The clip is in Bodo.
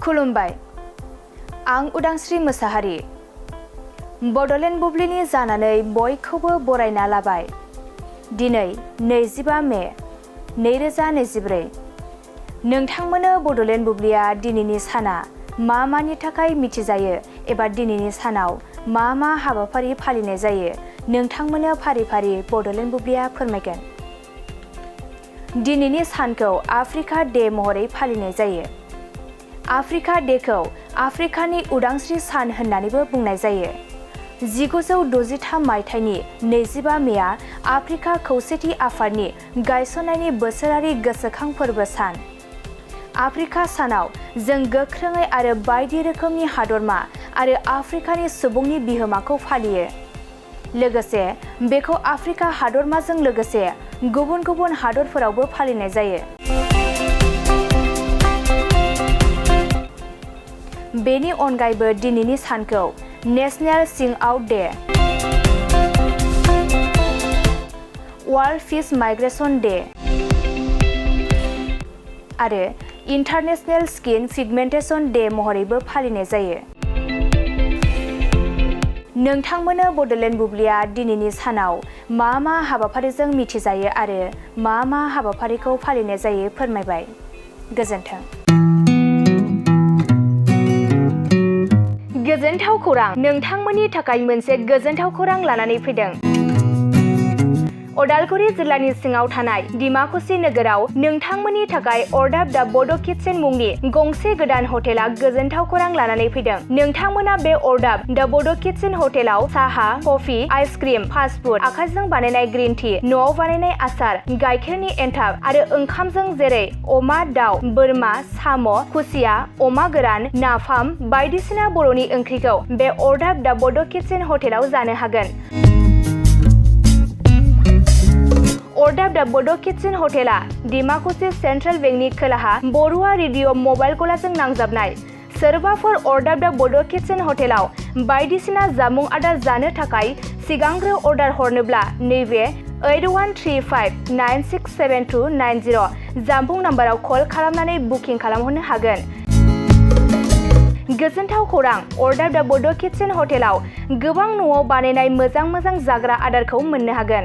खुलुमबाय, आं उदांस्रि मोसाहारि। बड'लेण्ड बुब्लिनि जानानै बयखौबो बरायना लाबाय। दिनै 25 मे 2024। नोंथांमोननो बड'लेण्ड बुब्लिया दिनैनि साना मानि थाखाय मिथिजायो एबा दिनैनि सानाव मा हाबाफारि फालिनाय जायो नोंथांमोननो फारि फारि बड'लेण्ड बुब्लिया फोरमायगोन। दिनैनि सानखौ आफ्रिका डे महरै फालिनाय जायो। आफ्रिका डेखौ आफ्रिकानि उदांस्रि सान होननानैबो बुंनाय जायो। 1963 मायथाइनि 25 मेआ आफ्रिका खौसेथि आफादनि गायसननायनि बोसोरारि गोसोखां फोरबो सान। आफ्रिका सानाव जों गोख्रोङै आरो बायदि रोखोमनि हादरमा आरो आफ्रिकानि सुबुंनि बिहोमाखौ फालियो। लोगोसे बेखौ आफ्रिका हादरमाजों लोगोसे गुबुन गुबुन हादरफोरावबो फालिनाय जायो। बेनि अनगायैबो दिनैनि सानखौ नेशनेल सिं out day, world fish migration day आरो इन्टारनेशनेल स्किन पिगमेन्टेशन डे महरैबो फालिनाय जायो। नोंथांमोननो बड'लेण्ड बुब्लिया दिनैनि सानाव मा हाबाफारिजों मिथिजायो आरो मा हाबाफारिखौ फालिनाय जायो फोरमायबाय। गोजोन्थों। गोजोनथाव खौरां, नोंथांमोननि थाखाय मोनसे गोजोनथाव खौरां लानानै फैदों। उदालगुरि जिल्लानि सिङाव थानाय डिमाकुसि नोगोराव नोंथांमोननि थाखाय अरदाब दा बड' किटचेन मुंनि गंसे गोदान हटेला गोजोनथाव खौरां लानानै फैदों। नोंथांमोना बे अरदाब दा बड' किटचेन हटेलाव साहा, कफि, आइसक्रिम, फास्टफुड, आखाइजों बानायनाय ग्रिन टि, न'आव बानायनाय आसार, गाइखेरनि एन्थाब आरो ओंखामजों जेरै अमा, दाउ, बोरमा, साम', खुसिया, अमा गोरान, नाफाम बायदिसिना बर'नि ओंख्रिखौ बे अरदाब दा बड' किटचेन हटेलाव जानो हागोन। अरदाब दा बड' किटचेन हटेला डिमाकुसि सेन्ट्रेल बेंकनि खोलाहा बरुवा रेडिअ मबाइल गलाजों नांजाबनाय। सोरबाफोर अरदाब दा बड' किटचेन हटेलाव बायदिसिना जामुं आदार जानो थाखाय सिगांग्रो अर्डार हरनोब्ला नैबे 8135967290 जामबुं नाम्बाराव कल खालामनानै बुकिं खालामहरनो हागोन। गोजोनथाव खौरां, अरदाब दा बड' किटचेन हटेलाव गोबां न'आव बानायनाय मोजां जाग्रा आदारखौ मोननो हागोन।